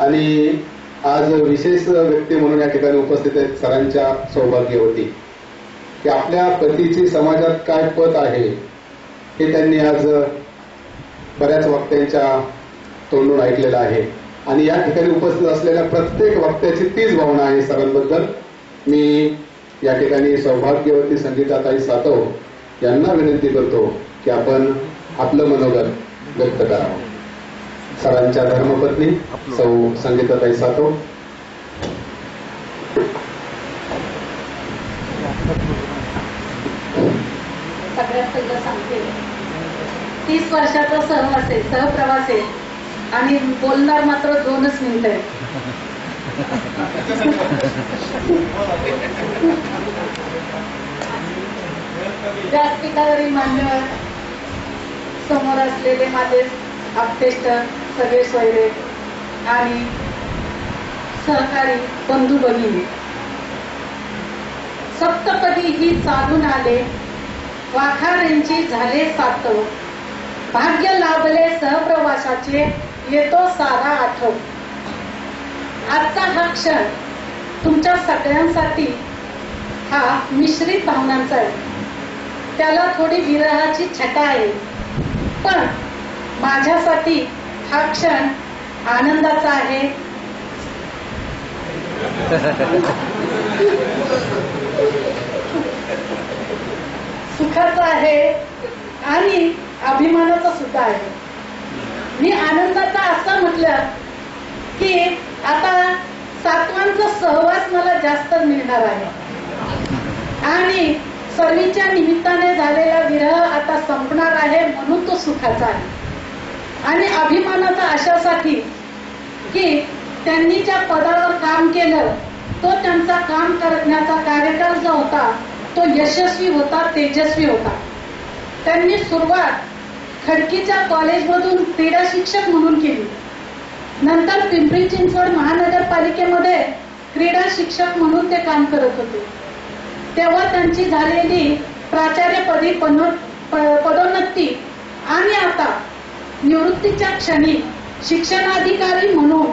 आणि आज विशेष व्यक्ती म्हणून या ठिकाणी उपस्थित आहेत सरांच्या सौभाग्यवती की आपल्या पतीची समाजात काय पत आहे हे त्यांनी आज बऱ्याच वक्त्यांच्या तोंडून ऐकलेलं आहे आणि या ठिकाणी उपस्थित असलेल्या प्रत्येक वक्त्याची तीच भावना आहे सरांबद्दल. मी या ठिकाणी सौभाग्यवती संगीताताई सातव यांना विनंती करतो की आपण आपलं मनोगत व्यक्त करावं. सरांच्या धर्मपत्नी सौ संगीताताई सातव. सगळ्यात पहिलं सांगते 30 वर्षाचा सहवास आहे, सहप्रवास आहे आणि बोलणार मात्र 2च मिनिटं आहे. व्यासपीठावरील मान्यवर, समोर असलेले माझे आप्तेष्ट सगळे सोयरे आणि सहकारी बंधू भगिनी, सप्तपदी ही चालून आले, वाखाऱ्यांची झाले सातव, भाग्य लाभले सहप्रवासाचे, येतो सारा आठव. आजचा हा क्षण तुमच्या सगळ्यांसाठी हा मिश्रित भावनांचा आहे. त्याला थोडी विरहाची छटा आहे, पण माझ्यासाठी हा क्षण आनंदाचा आहे, सुखाचा आहे आणि अभिमानाचा सुद्धा आहे. मी आनंदाचा असं म्हटलं की आता सातवांचा सहवास मला जास्त मिळणार आहे आणि सर्वीच्या निमित्ताने झालेला विरह आता संपणार आहे म्हणून तो सुखाचा आहे. आणि अभिमानाचा अशासाठी की त्यांनी ज्या पदावर काम केलं तो त्यांचा काम करण्याचा कार्यकाळ जो होता तो यशस्वी होता, तेजस्वी होता. त्यांनी सुरुवात खडकीच्या कॉलेजमधून क्रीडा शिक्षक म्हणून केली. नंतर पिंपरी चिंचवड महानगरपालिकेमध्ये क्रीडा शिक्षक म्हणून ते काम करत होते. तेव्हा त्यांची झालेली प्राचार्यपदी पदोन्नती आणि आता निवृत्तीच्या क्षणी शिक्षणाधिकारी म्हणून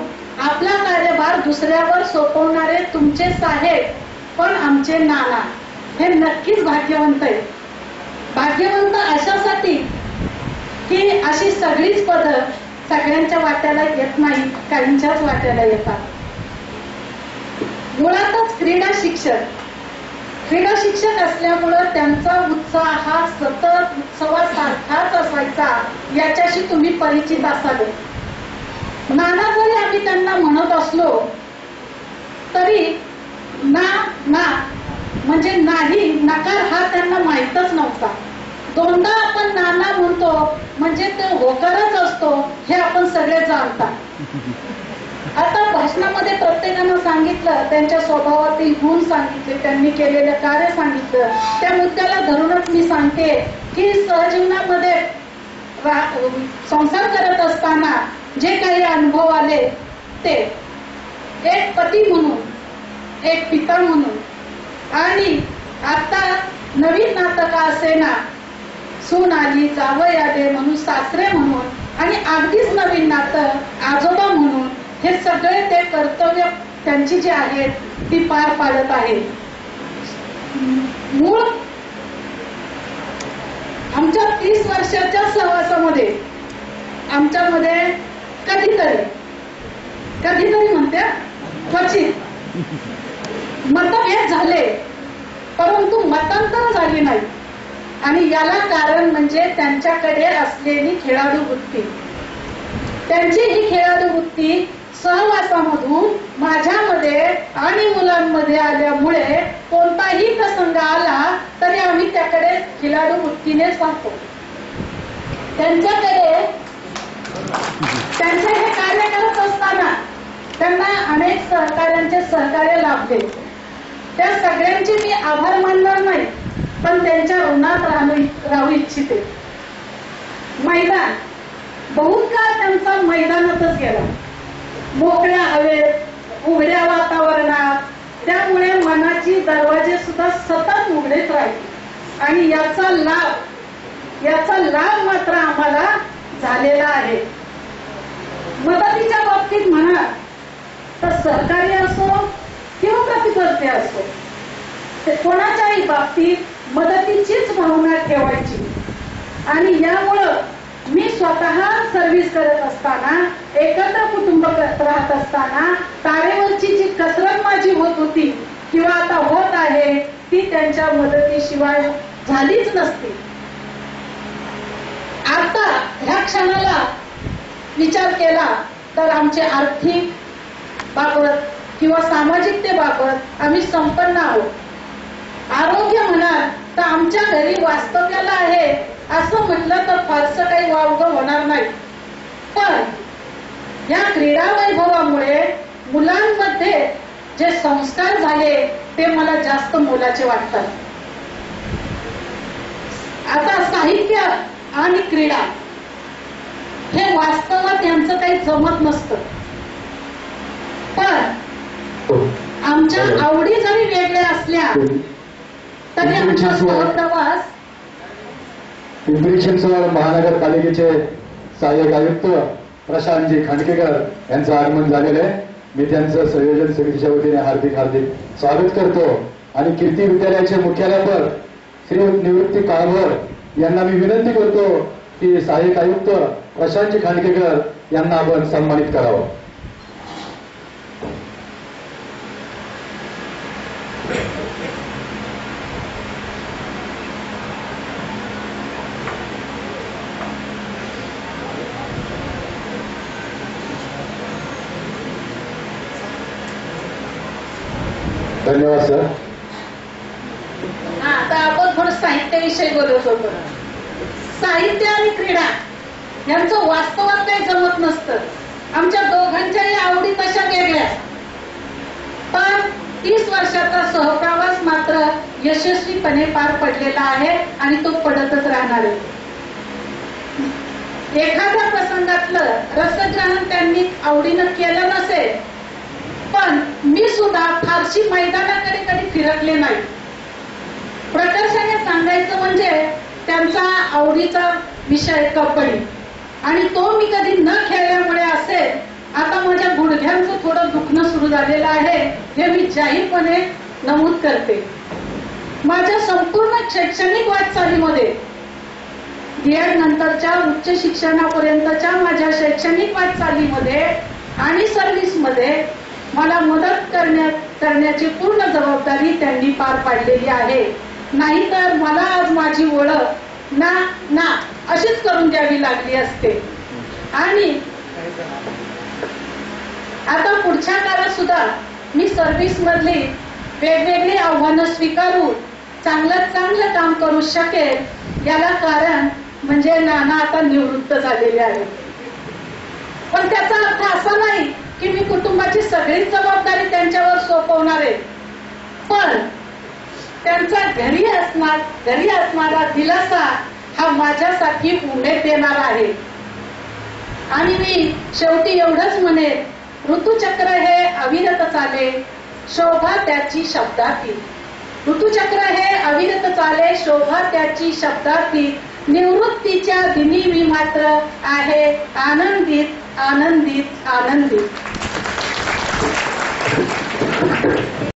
आपला कार्यभार दुसऱ्यावर सोपवणारे तुमचे साहेब पण आमचे नाना हे नक्कीच भाग्यवंत आहे. भाग्यवंत अशासाठी की अशी सगळीच पद सगळ्यांच्या वाट्याला येत नाही, काहींच्याच वाट्याला येतात. मुळातच क्रीडा शिक्षक असल्यामुळं त्यांचा उत्साह हा सतत उत्सवासारखाच असायचा याच्याशी तुम्ही परिचित असाल. नाना जरी आम्ही त्यांना म्हणत असलो तरी ना म्हणजे नाही, नकार हा त्यांना माहीतच नव्हता. दोनदा आपण नाना म्हणतो म्हणजे ते होकारच असतो हे आपण सगळे जाणतात. आता भाषणामध्ये प्रत्येकानं सांगितलं, त्यांच्या स्वभावातील गुण सांगितले, त्यांनी केलेलं कार्य सांगितलं. त्या मुद्द्याला धरूनच मी सांगते की सहजीवनामध्ये संसार करत असताना जे काही अनुभव आले ते एक पती म्हणून, एक पिता म्हणून आणि आता नवीन नातं का असेना, सून आली जावई आले म्हणून, सासरे म्हणून आणि अगदीच नवीन नातं आजोबा म्हणून, हे सगळे ते कर्तव्य त्यांची जी आहेत ती पार पाडत आहेत. मूळ आमच्या 30 वर्षाच्या सहवासामध्ये आमच्यामध्ये कधीतरी म्हणते क्वचित मतभेद झाले, परंतु मतांतर झाली नाही. आणि याला कारण म्हणजे त्यांच्याकडे असलेली खेळाडू वृत्ती. त्यांची ही खेळाडू वृत्ती सहवासामधून माझ्यामध्ये आणि मुलांमध्ये आल्यामुळे कोणताही प्रसंग आला तरी आम्ही त्याकडे खेळाडू वृत्तीने पाहतो. त्यांचे हे कार्य करत असताना त्यांना अनेक सहकार्यांचे सहकार्य लाभले. त्या सगळ्यांचे मी आभार मानणार नाही, पण त्यांच्या ऋणात राहू इच्छिते. मैदान बहुत काळ त्यांचा मैदानातच गेला, मोकळ्या हवेत, उघड्या वातावरणात. त्यामुळे मनाची दरवाजे सुद्धा सतत उघडेच राहिले आणि याचा लाभ मात्र आम्हाला झालेला आहे. मदतीच्या बाबतीत म्हणा तर सहकार्य असो किंवा प्रतिस्पर्धी असो, ते कोणाच्याही बाबतीत मदतीचीच भावना ठेवायची. आणि यामुळं मी स्वतः सर्व्हिस करत असताना, एकत्र कुटुंब राहत असताना तारेवरची जी कसरत माझी होत होती किंवा आता होत आहे ती त्यांच्या मदतीशिवाय झालीच नसती. आता ह्या क्षणाला विचार केला तर आमचे आर्थिक बाबत किंवा सामाजिकतेबाबत आम्ही संपन्न आहोत. आरोग्य म्हणाल तर आमच्या घरी वास्तव्याला आहे असं म्हटलं तर फारसं काही वावगं होणार नाही. पण या क्रीडा वैभवामुळे मुलांमध्ये जे संस्कार झाले ते मला जास्त मोलाचे वाटतात. आता साहित्य आणि क्रीडा हे वास्तवात यांचं काही जमत नसतं. पण आमच्या आवडी जरी वेगळ्या असल्या तरी आमचा सहप्रवास. पिंपरी चिंचवड महानगरपालिकेचे सहाय्यक आयुक्त प्रशांतजी खांडकेकर यांचं आगमन झालेलं आहे. मी त्यांचं संयोजन समितीच्या वतीने हार्दिक स्वागत करतो. आणि कीर्ती विद्यालयाचे मुख्याध्यापक श्री निवृत्ती काळभोर यांना मी विनंती करतो की सहाय्यक आयुक्त प्रशांतजी खांडकेकर यांना आपण सन्मानित करावं. धन्यवाद सर. आता आपण थोडं साहित्याविषयी बोलत होतो. साहित्य आणि क्रीडा यांचं वास्तवात काही जमत नसतं. आमच्या दोघांच्याही आवडी तशा वेगळ्या. पण 30 वर्षाचा सहप्रवास मात्र यशस्वीपणे पार पडलेला आहे आणि तो पडतच राहणार आहे. एखाद्या प्रसंगातलं रसग्रहण त्यांनी आवडीनं केलं नसेल, पण मी सुद्धा फारशी मैदानाकडे कधी फिरकले नाही. प्रकर्षाने सांगायचं म्हणजे त्यांचा आवडीचा विषय कबड्डी, आणि तो मी कधी न खेळल्यामुळे असेल आता माझ्या गुडघ्यांचं थोडं दुखणं सुरू झालेलं आहे, हे मी जाहीरपणे नमूद करते. माझ्या संपूर्ण शैक्षणिक वाटचालीमध्ये बीएड नंतरच्या उच्च शिक्षणापर्यंतच्या माझ्या शैक्षणिक वाटचालीमध्ये आणि सर्व्हिसमध्ये मला मदत करण्याची पूर्ण जबाबदारी त्यांनी पार पाडलेली आहे. नाहीतर मला आज माझी ओळख ना अशीच करून द्यावी लागली असते. आणि आता पुढच्या काळात सुद्धा मी सर्व्हिस मधली वेगवेगळी आव्हानं स्वीकारून चांगलं काम करू शकेल. याला कारण म्हणजे नाना आता निवृत्त झालेले आहेत. पण त्याचा अर्थ असा नाही की मी कुटुंबाची सगळीच जबाबदारी त्यांच्यावर सोपवणार आहे. पण त्यांचा घरी असणारा दिलासा हा माझ्यासाठी उमेद देणार आहे. आणि मी शेवटी एवढंच म्हणेन, ऋतुचक्र हे अविरत चाले, शोभा त्याची शब्दाती. ऋतुचक्र हे अविरत चाले, शोभा त्याची शब्दाती. निवृत्तीच्या दिनी मी मात्र आहे आनंदित आनंदित आनंदित.